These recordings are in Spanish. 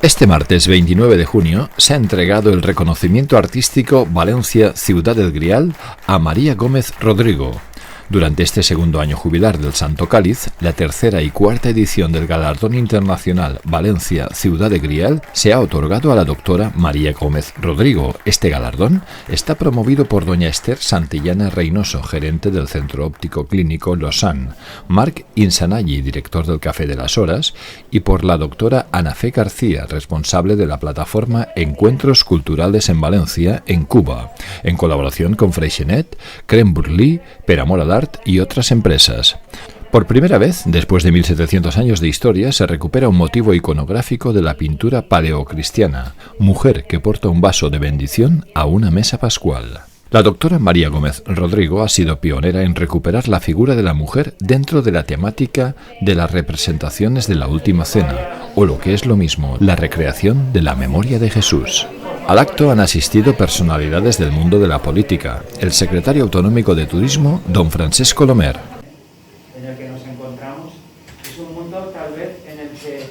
Este martes 29 de junio se ha entregado el reconocimiento artístico Valencia Ciudad del Grial a María Gómez Rodrigo. Durante este segundo año jubilar del Santo Cáliz, la tercera y cuarta edición del Galardón Internacional Valencia Ciudad de Grial se ha otorgado a la doctora María Gómez Rodrigo. Este galardón está promovido por doña Esther Santillana Reynoso, gerente del Centro Óptico Clínico Lausanne, Marc Insanaggi, director del Café de las Horas, y por la doctora Ana Fe García, responsable de la plataforma Encuentros Culturales en Valencia, en Cuba, en colaboración con Freixenet, Crème Brûlée, Per Amor al Art y otras empresas. Por primera vez, después de 1700 años de historia, se recupera un motivo iconográfico de la pintura paleocristiana, mujer que porta un vaso de bendición a una mesa pascual. La doctora María Gómez Rodrigo ha sido pionera en recuperar la figura de la mujer dentro de la temática de las representaciones de la Última Cena, o lo que es lo mismo, la recreación de la memoria de Jesús. Al acto han asistido personalidades del mundo de la política, el secretario autonómico de Turismo, don Francesc Colomer. En el que nos encontramos es un mundo tal vez en el que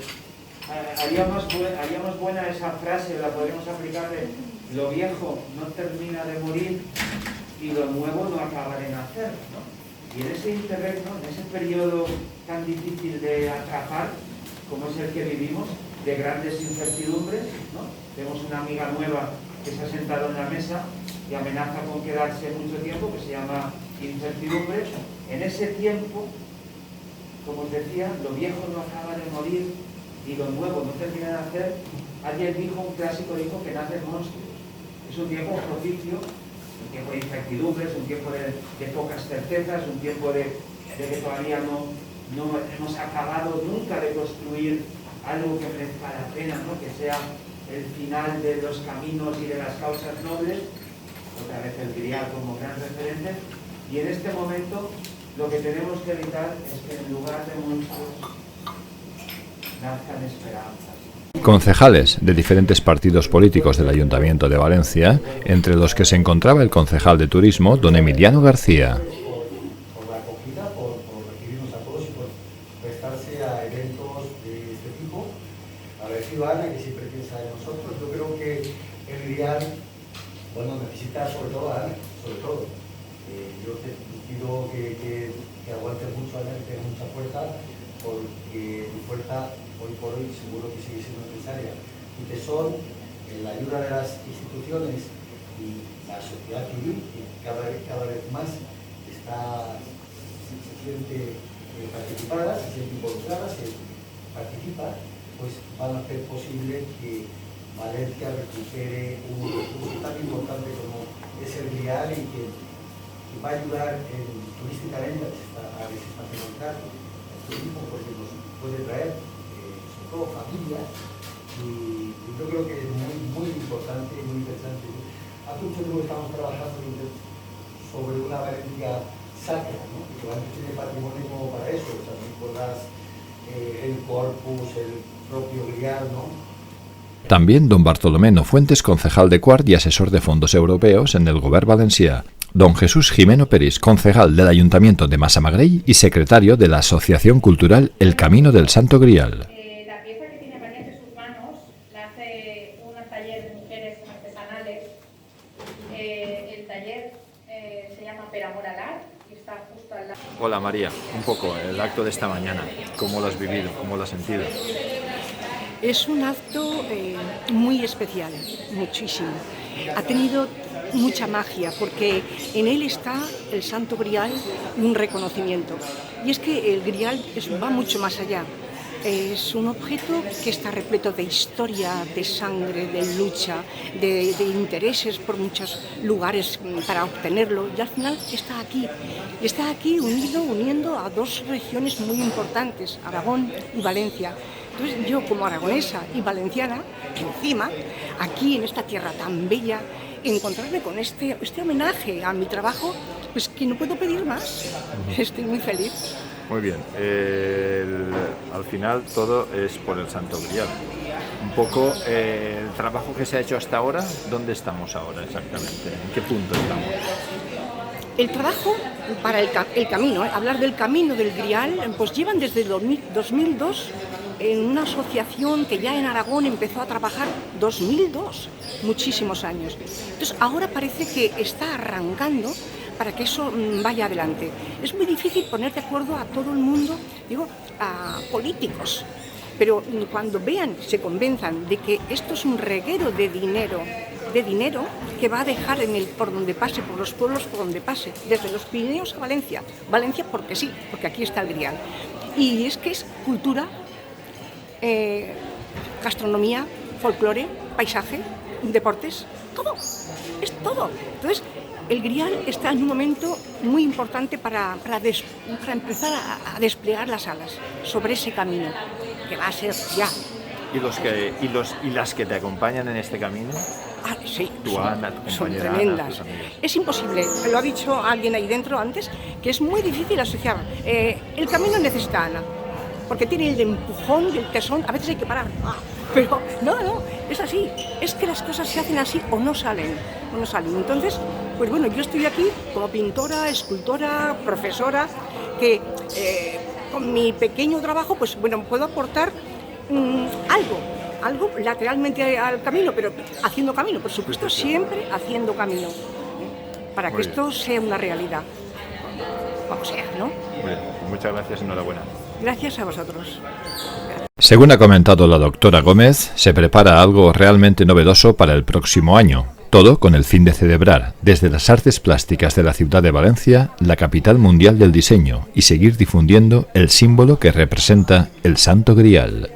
haríamos buena esa frase, la podríamos aplicar de lo viejo no termina de morir y lo nuevo no acaba de nacer, ¿no? Y en ese interregno, en ese periodo tan difícil de atrapar como es el que vivimos, de grandes incertidumbres, ¿no? Tenemos una amiga nueva que se ha sentado en la mesa y amenaza con quedarse mucho tiempo, que se llama incertidumbre. En ese tiempo, como os decía, lo viejo no acaba de morir y lo nuevo no termina de nacer. Alguien dijo, un clásico dijo, que nacen monstruos. Es un tiempo propicio, un tiempo de incertidumbres, un tiempo de pocas certezas, un tiempo de que todavía no hemos acabado nunca de construir algo que merezca la pena, ¿no? Que sea el final de los caminos y de las causas nobles, otra vez el Grial como gran referente, y en este momento lo que tenemos que evitar es que en lugar de monstruos nazcan esperanzas. Concejales de diferentes partidos políticos del Ayuntamiento de Valencia, entre los que se encontraba el concejal de Turismo, don Emiliano García. Por la acogida, por recibirnos a todos y por prestarse a eventos de este tipo. Agradecido a Ana, que siempre piensa en nosotros. Yo creo que el Grial, bueno, necesita sobre todo a Ana, sobre todo. Yo te pido que aguantes mucho, Ana, que tengas mucha fuerza, porque tu fuerza hoy por hoy seguro que sigue siendo necesaria. Tu tesón en la ayuda de las instituciones y la sociedad civil, que cada vez más se siente participada, se siente involucrada, se participa, pues van a hacer posible que Valencia recupere un recurso tan importante como es el Grial y que va a ayudar turísticamente a desestacionalizar el turismo, porque nos puede traer sobre todo familias, y yo creo que es muy importante y muy interesante. Hace mucho tiempo estamos trabajando sobre una Valencia sacra, ¿no? Que Valencia tiene patrimonio como para eso, o sea, el corpus, el propio Grial, ¿no? También don Bartolomé Fuentes, concejal de Quart y asesor de fondos europeos en el Govern Valencià. Don Jesús Jimeno Peris, concejal del Ayuntamiento de Massamagrell y secretario de la Asociación Cultural El Camino del Santo Grial. La pieza que tiene María entre sus manos la hace un taller de mujeres artesanales. El taller se llama Per Amor al Art y está justo al lado. Hola María, un poco el acto de esta mañana, ¿cómo lo has vivido, cómo lo has sentido? Es un acto muy especial, muchísimo. Ha tenido mucha magia porque en él está el Santo Grial y un reconocimiento. Y es que el Grial va mucho más allá. Es un objeto que está repleto de historia, de sangre, de lucha, de intereses por muchos lugares para obtenerlo, y al final está aquí. Y está aquí uniendo a dos regiones muy importantes, Aragón y Valencia. Entonces yo, como aragonesa y valenciana, encima, aquí en esta tierra tan bella, encontrarme con este homenaje a mi trabajo, pues que no puedo pedir más. Estoy muy feliz. Muy bien, al final todo es por el Santo Grial. Un poco el trabajo que se ha hecho hasta ahora, ¿dónde estamos ahora exactamente? ¿En qué punto estamos? El trabajo para el camino, hablar del camino del Grial, pues llevan desde 2002 en una asociación que ya en Aragón empezó a trabajar 2002, muchísimos años. Entonces ahora parece que está arrancando para que eso vaya adelante. Es muy difícil poner de acuerdo a todo el mundo, digo, a políticos, pero cuando vean, se convenzan de que esto es un reguero de dinero que va a dejar por donde pase, por los pueblos por donde pase, desde los Pirineos a Valencia. Valencia porque sí, porque aquí está el Grial. Y es que es cultura, gastronomía, folclore, paisaje, deportes, todo, es todo. Entonces, el Grial está en un momento muy importante para empezar a desplegar las alas sobre ese camino, que va a ser ya. ¿Y las que te acompañan en este camino? Ah, sí, Tu Ana, tu son compañera tremendas. Ana, tus amigas. Es imposible, lo ha dicho alguien ahí dentro antes, que es muy difícil asociar. El camino necesita a Ana, porque tiene el empujón y el tesón, a veces hay que parar. Pero no, es así, es que las cosas se hacen así o no salen. Entonces, pues bueno, yo estoy aquí como pintora, escultora, profesora, que con mi pequeño trabajo, pues bueno, puedo aportar algo lateralmente al camino, pero haciendo camino, por supuesto, siempre haciendo camino, para que esto sea una realidad, como sea, ¿no? Muy bien, muchas gracias, enhorabuena. Gracias a vosotros. Según ha comentado la doctora Gómez, se prepara algo realmente novedoso para el próximo año. Todo con el fin de celebrar, desde las artes plásticas de la ciudad de Valencia, la capital mundial del diseño y seguir difundiendo el símbolo que representa el Santo Grial.